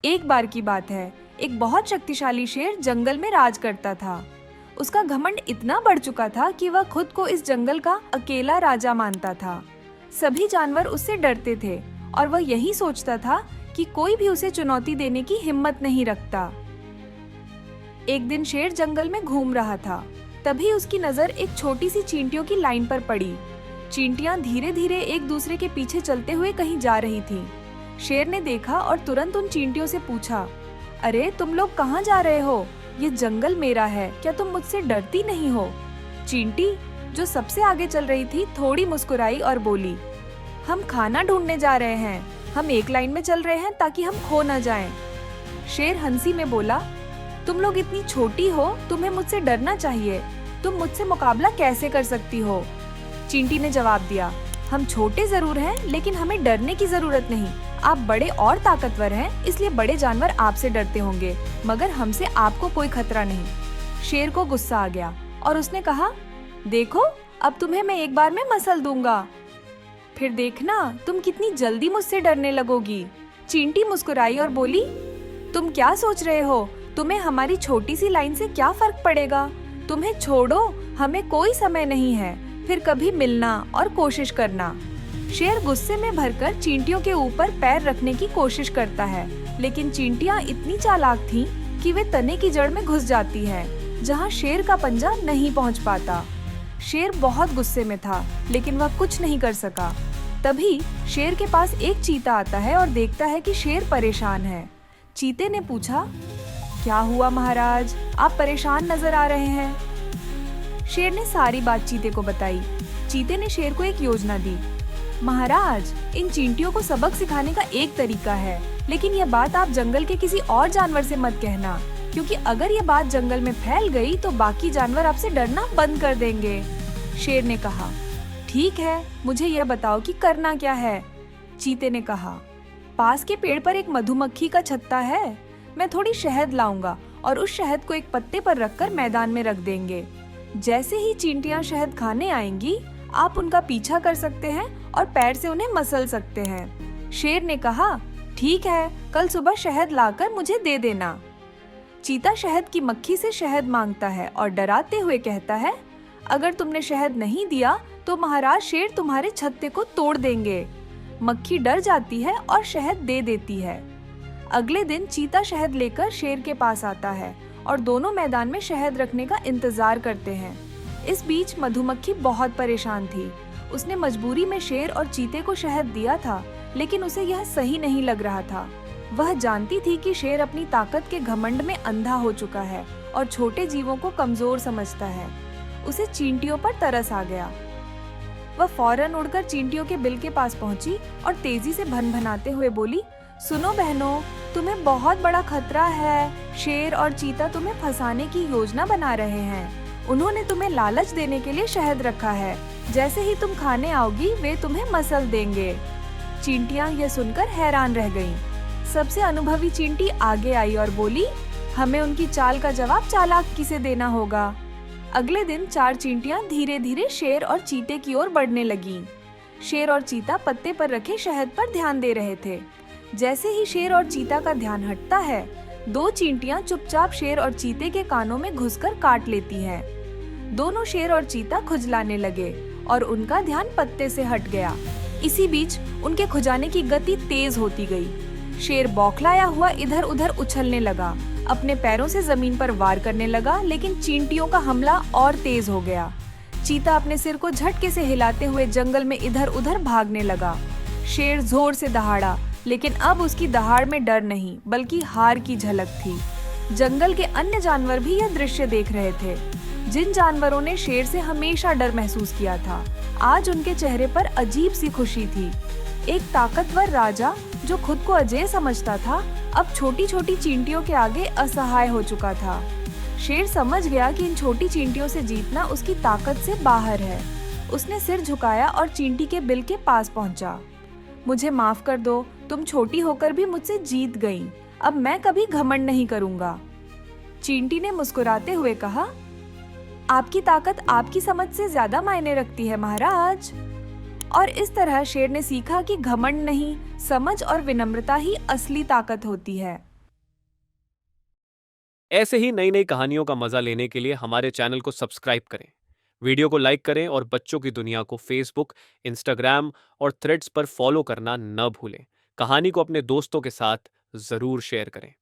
एक बार की बात है, एक बहुत शक्तिशाली शेर जंगल में राज करता था। उसका घमंड इतना बढ़ चुका था कि वह खुद को इस जंगल का अकेला राजा मानता था। सभी जानवर उससे डरते थे और वह यही सोचता था कि कोई भी उसे चुनौती देने की हिम्मत नहीं रखता। एक दिन शेर जंगल में घूम रहा था। तभी उसकी नजर एक छोटी सी चींटियों की लाइन पर पड़ी। चींटियां धीरे धीरे एक दूसरे के पीछे चलते हुए कहीं जा रही थीं। शेर ने देखा और तुरंत उन चींटियों से पूछा, अरे तुम लोग कहाँ जा रहे हो? ये जंगल मेरा है, क्या तुम मुझसे डरती नहीं हो? चींटी, जो सबसे आगे चल रही थी, थोड़ी मुस्कुराई और बोली, हम खाना ढूंढने जा रहे हैं। हम एक लाइन में चल रहे हैं ताकि हम खो न जाएं। शेर हंसी में बोला, तुम लोग इतनी छोटी हो, तुम्हें मुझसे डरना चाहिए। तुम मुझसे मुकाबला कैसे कर सकती हो? चींटी ने जवाब दिया, हम छोटे जरूर हैं, लेकिन हमें डरने की जरूरत नहीं। आप बड़े और ताकतवर हैं, इसलिए बड़े जानवर आपसे डरते होंगे, मगर हमसे आपको कोई खतरा नहीं। शेर को गुस्सा आ गया और उसने कहा, देखो, अब तुम्हें मैं एक बार में मसल दूंगा। फिर देखना तुम कितनी जल्दी मुझसे डरने लगोगी। चींटी मुस्कुराई और बोली, तुम क्या सोच रहे हो? तुम्हें हमारी छोटी सी लाइन से क्या फर्क पड़ेगा? तुम्हें छोड़ो, हमें कोई समय नहीं है। फिर कभी मिलना और कोशिश करना। शेर गुस्से में भरकर चींटियों के ऊपर पैर रखने की कोशिश करता है, लेकिन चींटियां इतनी चालाक थीं कि वे तने की जड़ में घुस जाती हैं, जहां शेर का पंजा नहीं पहुंच पाता। शेर बहुत गुस्से में था, लेकिन वह कुछ नहीं कर सका। तभी शेर के पास एक चीता आता है और देखता है कि शेर परेशान है। चीते ने पूछा, क्या हुआ महाराज, आप परेशान नजर आ रहे हैं? शेर ने सारी बात चीते को बताई। चीते ने शेर को एक योजना दी। महाराज, इन चींटियों को सबक सिखाने का एक तरीका है, लेकिन यह बात आप जंगल के किसी और जानवर से मत कहना, क्योंकि अगर यह बात जंगल में फैल गई तो बाकी जानवर आपसे डरना बंद कर देंगे। शेर ने कहा, ठीक है, मुझे यह बताओ कि करना क्या है। चीते ने कहा, पास के पेड़ पर एक मधुमक्खी का छत्ता है। मैं थोड़ी शहद लाऊंगा और उस शहद को एक पत्ते पर रखकर मैदान में रख देंगे। जैसे ही चींटियां शहद खाने आएंगी, आप उनका पीछा कर सकते हैं और पैर से उन्हें मसल सकते हैं। शेर ने कहा, ठीक है, कल सुबह शहद लाकर मुझे दे देना। चीता शहद की मक्खी से शहद मांगता है और डराते हुए कहता है, अगर तुमने शहद नहीं दिया तो महाराज शेर तुम्हारे छत्ते को तोड़ देंगे। मक्खी डर जाती है और शहद दे देती है। अगले दिन चीता शहद लेकर शेर के पास आता है और दोनों मैदान में शहद रखने का इंतजार करते हैं। इस बीच मधुमक्खी बहुत परेशान थी। उसने मजबूरी में शेर और चीते को शहद दिया था, लेकिन उसे यह सही नहीं लग रहा था। वह जानती थी कि शेर अपनी ताकत के घमंड में अंधा हो चुका है और छोटे जीवों को कमजोर समझता है। उसे चींटियों पर तरस आ गया। वह फौरन उड़कर चींटियों के बिल के पास पहुंची और तेजी से भनभनाते हुए बोली, सुनो बहनों, तुम्हें बहुत बड़ा खतरा है। शेर और चीता तुम्हें फंसाने की योजना बना रहे हैं। उन्होंने तुम्हें लालच देने के लिए शहद रखा है। जैसे ही तुम खाने आओगी, वे तुम्हें मसल देंगे। चींटियां यह सुनकर हैरान रह गईं। सबसे अनुभवी चींटी आगे आई और बोली, हमें उनकी चाल का जवाब चालाकी से देना होगा। अगले दिन 4 चींटियां धीरे धीरे शेर और चीते की ओर बढ़ने लगीं। शेर और चीता पत्ते पर रखे शहद पर ध्यान दे रहे थे। जैसे ही शेर और चीता का ध्यान हटता है, 2 चींटियां चुपचाप शेर और चीते के कानों में घुसकर काट लेती हैं। दोनों शेर और चीता खुजलाने लगे और उनका ध्यान पत्ते से हट गया। इसी बीच उनके खुजाने की गति तेज होती गई। शेर बौखलाया हुआ इधर उधर उछलने लगा, अपने पैरों से जमीन पर वार करने लगा, लेकिन चींटियों का हमला और तेज हो गया। चीता अपने सिर को झटके से हिलाते हुए जंगल में इधर उधर भागने लगा। शेर जोर से दहाड़ा, लेकिन अब उसकी दहाड़ में डर नहीं बल्कि हार की झलक थी। जंगल के अन्य जानवर भी यह दृश्य देख रहे थे। जिन जानवरों ने शेर से हमेशा डर महसूस किया था, आज उनके चेहरे पर अजीब सी खुशी थी। एक ताकतवर राजा जो खुद को अजेय समझता था, अब छोटी छोटी चींटियों के आगे असहाय हो चुका था। शेर समझ गया कि इन छोटी चींटियों से जीतना उसकी ताकत से बाहर है। उसने सिर झुकाया और चींटी के बिल के पास पहुंचा। मुझे माफ कर दो, तुम छोटी होकर भी मुझसे जीत गईं। अब मैं कभी घमंड नहीं करूंगा। चींटी ने मुस्कुराते हुए कहा, आपकी ताकत आपकी समझ से ज्यादा मायने रखती है महाराज। और इस तरह शेर ने सीखा कि घमंड नहीं, समझ और विनम्रता ही असली ताकत होती है। ऐसे ही नई नई कहानियों का मजा लेने के लिए हमारे चैनल को सब्सक्राइब करें, वीडियो को लाइक करें और बच्चों की दुनिया को फेसबुक, इंस्टाग्राम और थ्रेड्स पर फॉलो करना न भूलें। कहानी को अपने दोस्तों के साथ जरूर शेयर करें।